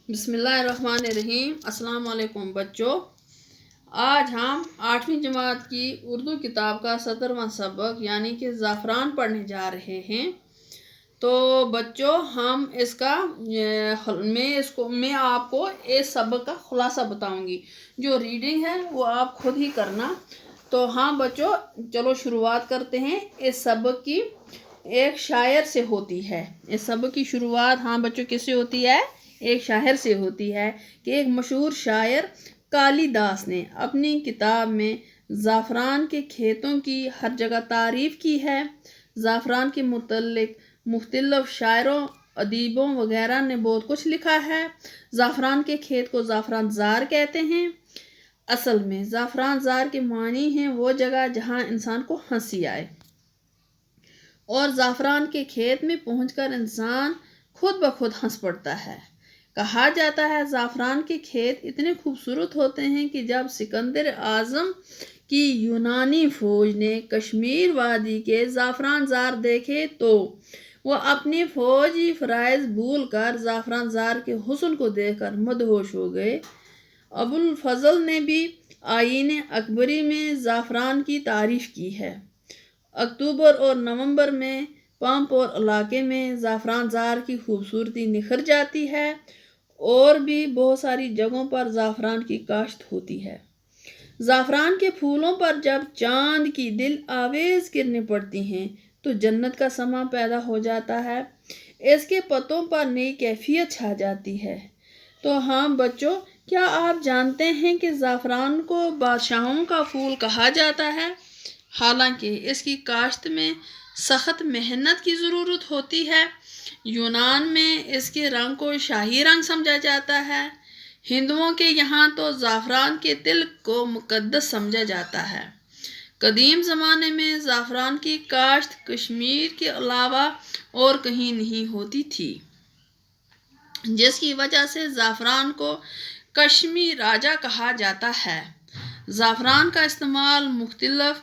بسم اللہ الرحمن الرحیم۔ السلام علیکم بچوں، آج ہم 8ویں جماعت کی اردو کتاب کا 17واں سبق یعنی کہ زعفران پڑھنے جا رہے ہیں۔ تو بچوں ہم میں آپ کو اس سبق کا خلاصہ بتاؤں گی، جو ریڈنگ ہے وہ آپ خود ہی کرنا۔ تو ہاں بچوں، چلو شروعات کرتے ہیں۔ اس سبق کی ایک شاعر سے ہوتی ہے۔ اس سبق کی شروعات ہاں بچوں کس سے ہوتی ہے؟ ایک شاعر سے ہوتی ہے کہ ایک مشہور شاعر کالی داس نے اپنی کتاب میں زعفران کے کھیتوں کی ہر جگہ تعریف کی ہے۔ زعفران کے متعلق مختلف شاعروں، ادیبوں وغیرہ نے بہت کچھ لکھا ہے۔ زعفران کے کھیت کو زعفران زار کہتے ہیں۔ اصل میں زعفران زار کے معنی ہیں وہ جگہ جہاں انسان کو ہنسی آئے، اور زعفران کے کھیت میں پہنچ کر انسان خود بخود ہنس پڑتا ہے۔ کہا جاتا ہے زعفران کے کھیت اتنے خوبصورت ہوتے ہیں کہ جب سکندر اعظم کی یونانی فوج نے کشمیر وادی کے زعفران زار دیکھے تو وہ اپنی فوجی فرائض بھول کر زعفران زار کے حسن کو دیکھ کر مدہوش ہو گئے۔ ابو الفضل نے بھی آئین اکبری میں زعفران کی تعریف کی ہے۔ اکتوبر اور نومبر میں پامپور علاقے میں زعفران زار کی خوبصورتی نکھر جاتی ہے، اور بھی بہت ساری جگہوں پر زعفران کی کاشت ہوتی ہے۔ زعفران کے پھولوں پر جب چاند کی دل آویز کرنیں پڑتی ہیں تو جنت کا سماں پیدا ہو جاتا ہے۔ اس کے پتوں پر نئی کیفیت چھا جاتی ہے۔ تو ہاں بچوں، کیا آپ جانتے ہیں کہ زعفران کو بادشاہوں کا پھول کہا جاتا ہے؟ حالانکہ اس کی کاشت میں سخت محنت کی ضرورت ہوتی ہے۔ یونان میں اس کے رنگ کو شاہی رنگ سمجھا جاتا ہے۔ ہندوؤں کے یہاں تو زعفران کے تل کو مقدس سمجھا جاتا ہے۔ قدیم زمانے میں زعفران کی کاشت کشمیر کے علاوہ اور کہیں نہیں ہوتی تھی، جس کی وجہ سے زعفران کو کشمی راجا کہا جاتا ہے۔ زعفران کا استعمال مختلف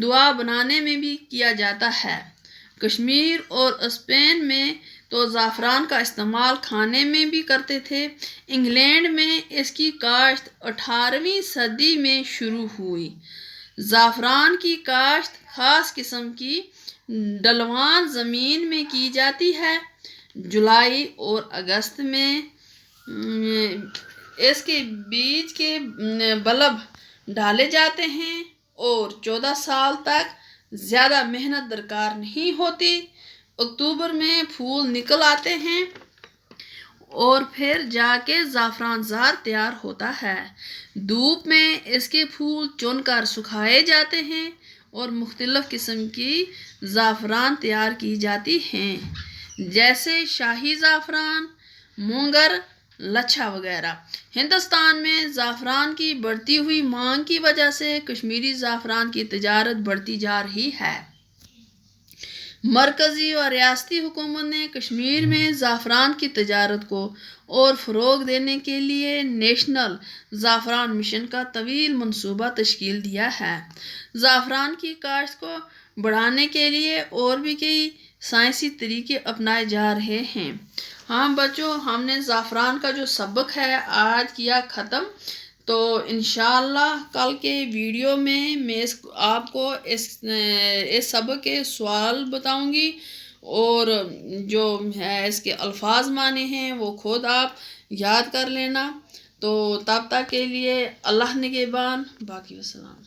دوا بنانے میں بھی کیا جاتا ہے۔ کشمیر اور اسپین میں تو زعفران کا استعمال کھانے میں بھی کرتے تھے۔ انگلینڈ میں اس کی کاشت 18ویں صدی میں شروع ہوئی۔ زعفران کی کاشت خاص قسم کی ڈھلوان زمین میں کی جاتی ہے۔ جولائی اور اگست میں اس کے بیج کے بلب ڈالے جاتے ہیں اور 14 سال تک زیادہ محنت درکار نہیں ہوتی۔ اکتوبر میں پھول نکل آتے ہیں اور پھر جا کے زعفران زار تیار ہوتا ہے۔ دھوپ میں اس کے پھول چن کر سکھائے جاتے ہیں اور مختلف قسم کی زعفران تیار کی جاتی ہیں، جیسے شاہی زعفران، مونگر، لچھا وغیرہ۔ ہندوستان میں زعفران کی بڑھتی ہوئی مانگ کی وجہ سے کشمیری زعفران کی تجارت بڑھتی جا رہی ہے۔ مرکزی اور ریاستی حکومت نے کشمیر میں زعفران کی تجارت کو اور فروغ دینے کے لیے نیشنل زعفران مشن کا طویل منصوبہ تشکیل دیا ہے۔ زعفران کی کاشت کو بڑھانے کے لیے اور بھی کئی سائنسی طریقے اپنائے جا رہے ہیں۔ ہاں بچوں، ہم نے زعفران کا جو سبق ہے آج کیا ختم۔ تو انشاءاللہ کل کے ویڈیو میں آپ کو اس سبق کے سوال بتاؤں گی، اور جو ہے اس کے الفاظ معنی ہیں وہ خود آپ یاد کر لینا۔ تو تب تک کے لیے اللہ نگہبان، باقی وسلام۔